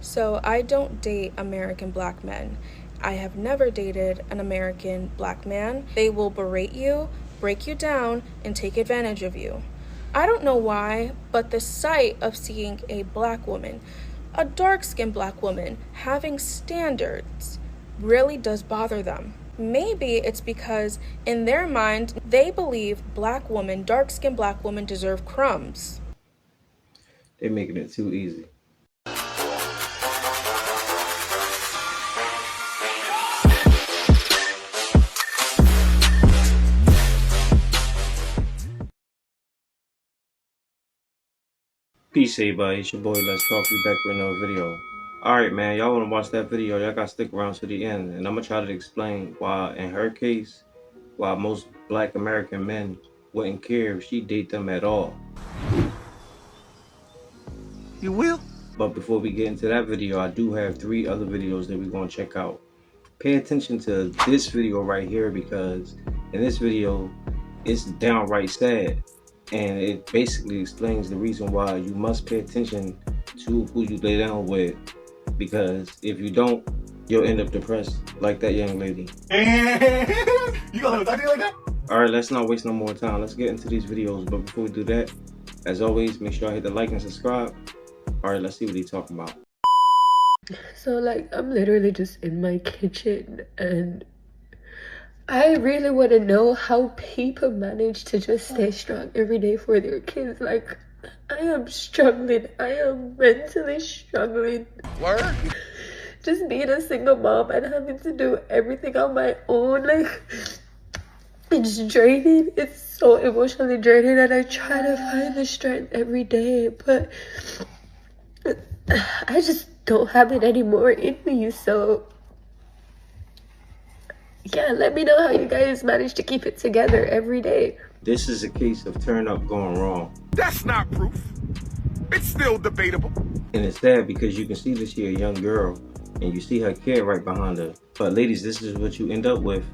So I don't date American black men. I have never dated an American black man. They will berate you, break you down, and take advantage of you. I don't know why, but the sight of seeing a black woman, a dark-skinned black woman, having standards really does bother them. Maybe it's because in their mind, they believe black women, dark-skinned black women deserve crumbs. They're making it too easy. Peace, everybody. It's your boy, Let's Talk. We back with another video. Alright, man. Y'all want to watch that video, y'all got to stick around to the end. And I'm going to try to explain why, in her case, why most black American men wouldn't care if she date them at all. You will? But before we get into that video, I do have 3 other videos that we're going to check out. Pay attention to this video right here, because in this video, it's downright sad. And it basically explains the reason why you must pay attention to who you lay down with, because if you don't, you'll end up depressed like that young lady. You gonna talk to you like that? Alright, let's not waste no more time. Let's get into these videos. But before we do that, as always, make sure I hit the like and subscribe. Alright, let's see what he's talking about. So like I'm literally just in my kitchen and I really want to know how people manage to just stay strong every day for their kids. Like I am struggling. I am mentally struggling. Word? Just being a single mom and having to do everything on my own. Like it's draining. It's so emotionally draining and I try to find the strength every day. But I just don't have it anymore in me. So yeah, let me know how you guys manage to keep it together every day. This is a case of turn up going wrong. That's not proof. It's still debatable. And it's sad because you can see this here young girl and you see her kid right behind her. But ladies, this is what you end up with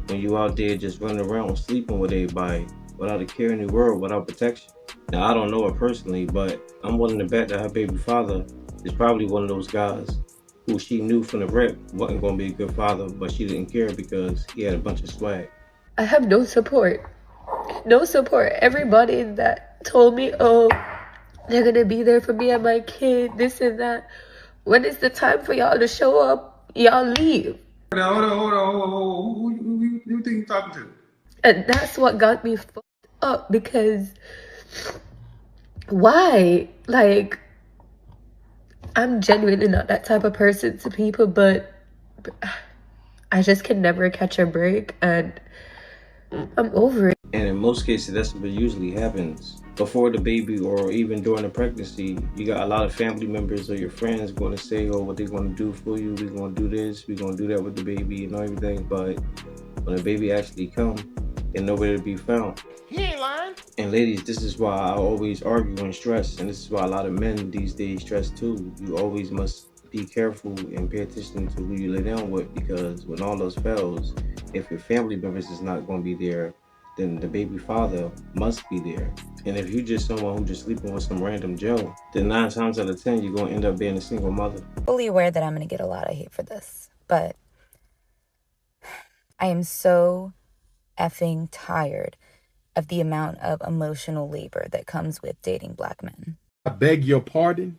when you out there just running around sleeping with everybody without a care in the world, without protection. Now, I don't know her personally, but I'm willing to bet that her baby father is probably one of those guys who she knew from the rip wasn't going to be a good father, but she didn't care because he had a bunch of swag. I have no support. No support. Everybody that told me, oh, they're gonna be there for me and my kid, this and that. When it's the time for y'all to show up, y'all leave. Now, hold on. Who you think you're talking to? And that's what got me fucked up, because why? Like, I'm genuinely not that type of person to people, but I just can never catch a break and I'm over it. And in most cases, that's what usually happens. Before the baby or even during the pregnancy, you got a lot of family members or your friends going to say, oh, what they're going to do for you. We're going to do this. We're going to do that with the baby and everything. But when the baby actually comes, there's nowhere to be found. He ain't lying. And ladies, this is why I always argue and stress. And this is why a lot of men these days stress too. You always must be careful and pay attention to who you lay down with, because when all else fails, if your family members is not going to be there, then the baby father must be there. And if you're just someone who's just sleeping with some random Joe, then 9 times out of 10, you're going to end up being a single mother. Fully aware that I'm going to get a lot of hate for this, but I am so effing tired of the amount of emotional labor that comes with dating black men. I beg your pardon?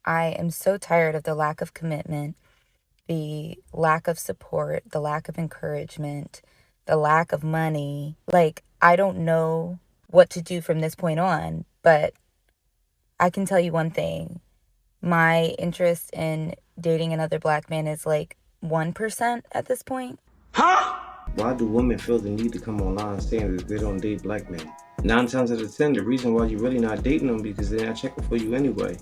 I am so tired of the lack of commitment, the lack of support, the lack of encouragement, the lack of money. Like, I don't know what to do from this point on, but I can tell you one thing. My interest in dating another black man is like 1% at this point. Huh? Why do women feel the need to come online saying that they don't date black men? 9 times out of 10, the reason why you're really not dating them because they're not checking for you anyway.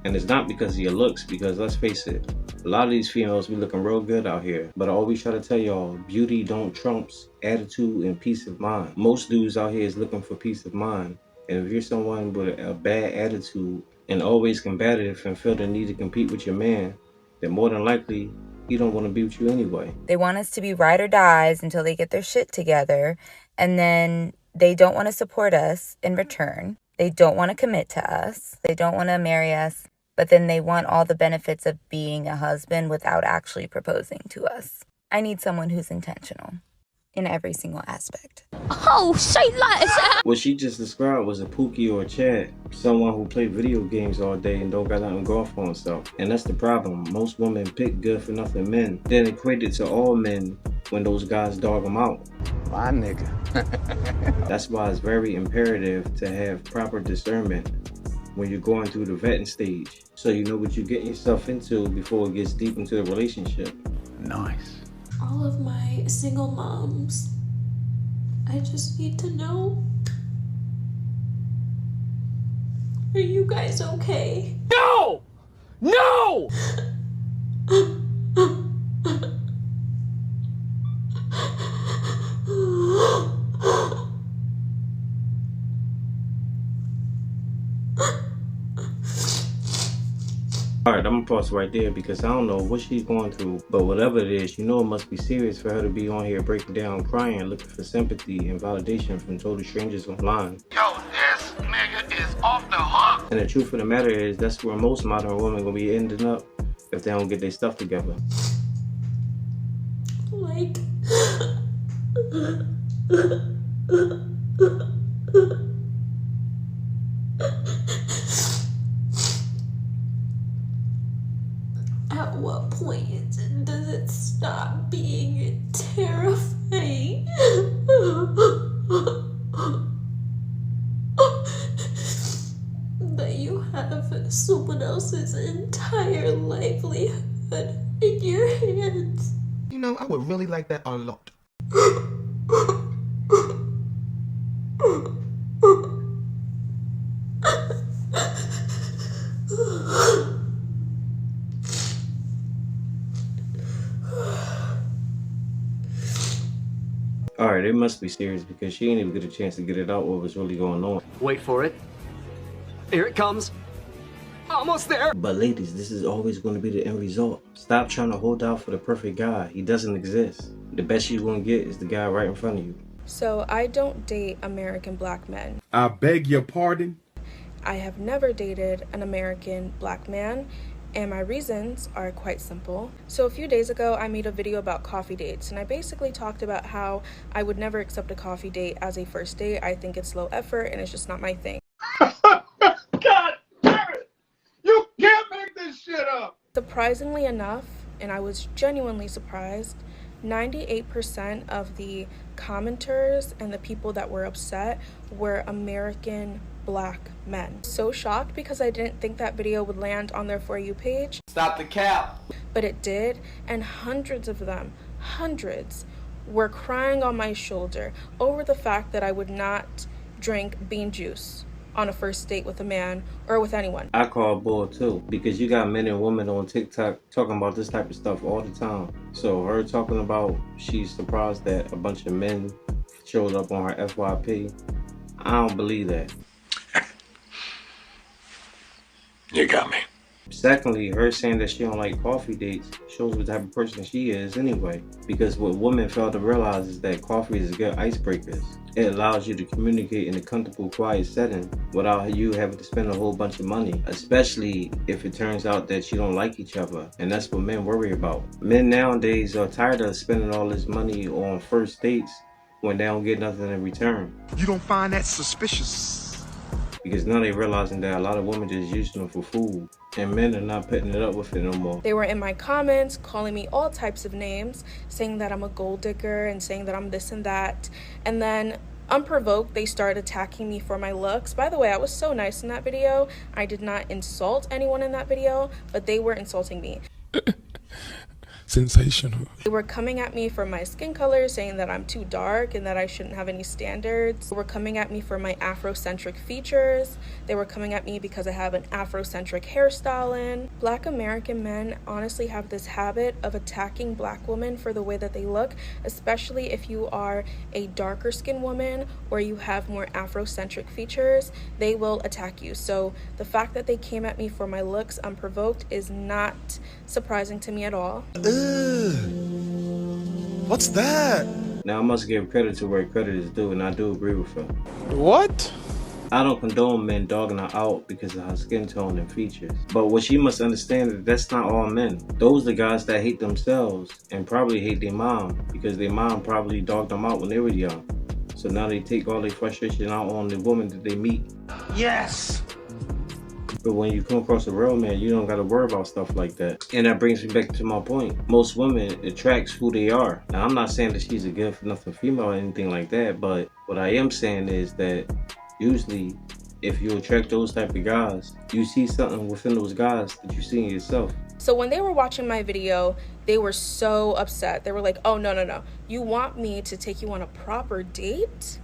And it's not because of your looks, because let's face it, a lot of these females be looking real good out here. But I always try to tell y'all, beauty don't trumps attitude and peace of mind. Most dudes out here is looking for peace of mind. And if you're someone with a bad attitude and always combative and feel the need to compete with your man, then more than likely, he don't want to be with you anyway. They want us to be ride or dies until they get their shit together, and then they don't want to support us in return. They don't want to commit to us. They don't want to marry us, but then they want all the benefits of being a husband without actually proposing to us. I need someone who's intentional in every single aspect. Oh, say less. What she just described was a Pookie or a Chad, someone who play video games all day and don't got nothing going for himself. And that's the problem. Most women pick good-for-nothing men, then equate it to all men when those guys dog them out. My nigga. That's why it's very imperative to have proper discernment when you're going through the vetting stage, so you know what you're getting yourself into before it gets deep into the relationship. Nice. All of my single moms, I just need to know, are you guys okay? No! No! Alright, I'm gonna pause right there because I don't know what she's going through, but whatever it is, you know it must be serious for her to be on here breaking down, crying, looking for sympathy and validation from total strangers online. Yo, this nigga is off the hook. And the truth of the matter is, that's where most modern women gonna be ending up if they don't get their stuff together. Like, at what point does it stop being terrifying? That you have someone else's entire livelihood in your hands. You know, I would really like that a lot. Alright, it must be serious because she ain't even get a chance to get it out what was really going on. Wait for it. Here it comes. Almost there. But ladies, this is always going to be the end result. Stop trying to hold out for the perfect guy. He doesn't exist. The best you're going to get is the guy right in front of you. So I don't date American black men. I beg your pardon? I have never dated an American black man, and my reasons are quite simple. So a few days ago, I made a video about coffee dates, and I basically talked about how I would never accept a coffee date as a first date. I think it's low effort, and it's just not my thing. God damn it! You can't make this shit up! Surprisingly enough, and I was genuinely surprised, 98% of the commenters and the people that were upset were American black men. So shocked because I didn't think that video would land on their For You page. Stop the cap. But it did, and hundreds of them, hundreds, were crying on my shoulder over the fact that I would not drink bean juice on a first date with a man or with anyone. I call bull too, because you got men and women on TikTok talking about this type of stuff all the time. So her talking about she's surprised that a bunch of men showed up on her FYP, I don't believe that. You got me. Secondly, her saying that she don't like coffee dates shows what type of person she is anyway. Because what women fail to realize is that coffee is a good icebreaker. It allows you to communicate in a comfortable, quiet setting without you having to spend a whole bunch of money. Especially if it turns out that you don't like each other. And that's what men worry about. Men nowadays are tired of spending all this money on first dates when they don't get nothing in return. You don't find that suspicious? Because now they're realizing that a lot of women just using them for food. And men are not putting it up with it no more. They were in my comments calling me all types of names, saying that I'm a gold digger and saying that I'm this and that. And then unprovoked, they started attacking me for my looks. By the way, I was so nice in that video. I did not insult anyone in that video, but they were insulting me. Sensational. They were coming at me for my skin color, saying that I'm too dark and that I shouldn't have any standards. They were coming at me for my Afrocentric features. They were coming at me because I have an Afrocentric hairstyle in. Black American men honestly have this habit of attacking black women for the way that they look, especially if you are a darker skinned woman or you have more Afrocentric features, they will attack you. So the fact that they came at me for my looks unprovoked is not surprising to me at all. What's that? Now I must give credit to where credit is due, and I do agree with her. What? I don't condone men dogging her out because of her skin tone and features. But what she must understand is that's not all men. Those are the guys that hate themselves and probably hate their mom because their mom probably dogged them out when they were young. So now they take all their frustration out on the woman that they meet. Yes! But when you come across a real man, you don't gotta worry about stuff like that. And that brings me back to my point. Most women attracts who they are. Now, I'm not saying that she's a good for nothing female or anything like that, but what I am saying is that usually, if you attract those type of guys, you see something within those guys that you see in yourself. So when they were watching my video, they were so upset. They were like, oh, no. You want me to take you on a proper date?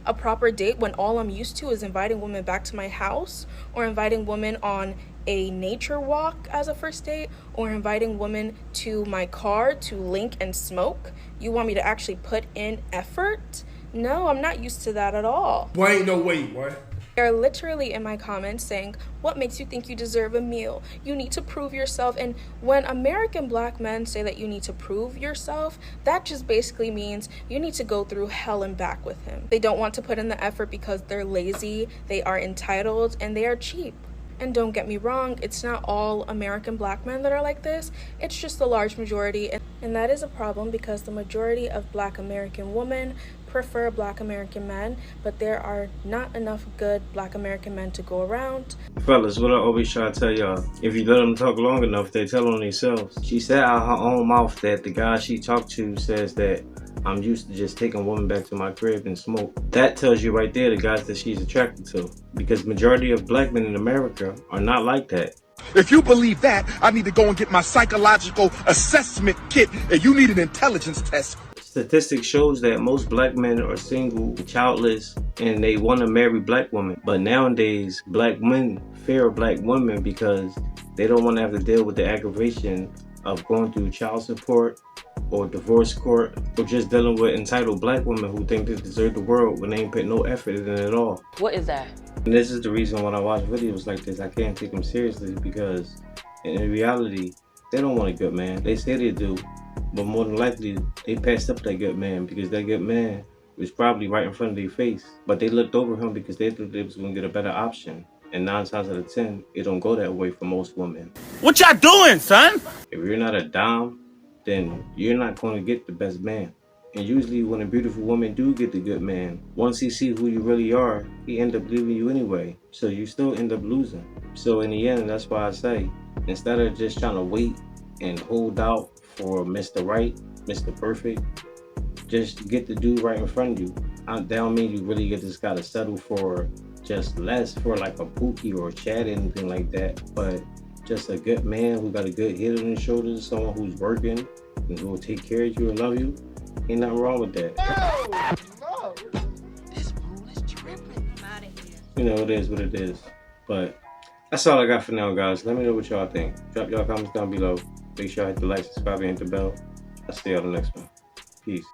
A proper date when all I'm used to is inviting women back to my house, or inviting women on a nature walk as a first date, or inviting women to my car to link and smoke? You want me to actually put in effort? No, I'm not used to that at all. Boy, ain't no way, boy. They're literally in my comments saying, what makes you think you deserve a meal? You need to prove yourself. And when American black men say that you need to prove yourself, that just basically means you need to go through hell and back with him. They don't want to put in the effort because they're lazy, they are entitled, and they are cheap. And don't get me wrong, it's not all American black men that are like this. It's just the large majority. And that is a problem because the majority of black American women prefer black American men, but there are not enough good black American men to go around. Fellas, what I always try to tell y'all, if you let them talk long enough, they tell on themselves. She said out her own mouth that the guy she talked to says that I'm used to just taking women back to my crib and smoke. That tells you right there the guys that she's attracted to. Because majority of black men in America are not like that. If you believe that, I need to go and get my psychological assessment kit, and you need an intelligence test. Statistics shows that most black men are single, childless, and they want to marry black women. But nowadays, black men fear black women because they don't want to have to deal with the aggravation of going through child support or divorce court, or just dealing with entitled black women who think they deserve the world when they ain't put no effort in it at all. What is that? And this is the reason when I watch videos like this, I can't take them seriously, because in reality, they don't want a good man. They say they do, but more than likely, they passed up that good man because that good man was probably right in front of their face. But they looked over him because they thought they was going to get a better option. And 9 times out of 10, it don't go that way for most women. What y'all doing, son? If you're not a dime, then you're not going to get the best man. And usually when a beautiful woman do get the good man, once he see who you really are, he end up leaving you anyway. So you still end up losing. So in the end, that's why I say, instead of just trying to wait and hold out for Mr. Right, Mr. Perfect, just get the dude right in front of you. That don't mean you really just gotta settle for just less, for like a Pookie or a Chad, anything like that. But just a good man who got a good head on his shoulders, someone who's working and who will take care of you and love you. Ain't nothing wrong with that. No. This fool is tripping. I'm out of here. You know, it is what it is. But that's all I got for now, guys. Let me know what y'all think. Drop y'all comments down below. Make sure I hit the like, subscribe, and hit the bell. I'll see y'all the next one. Peace.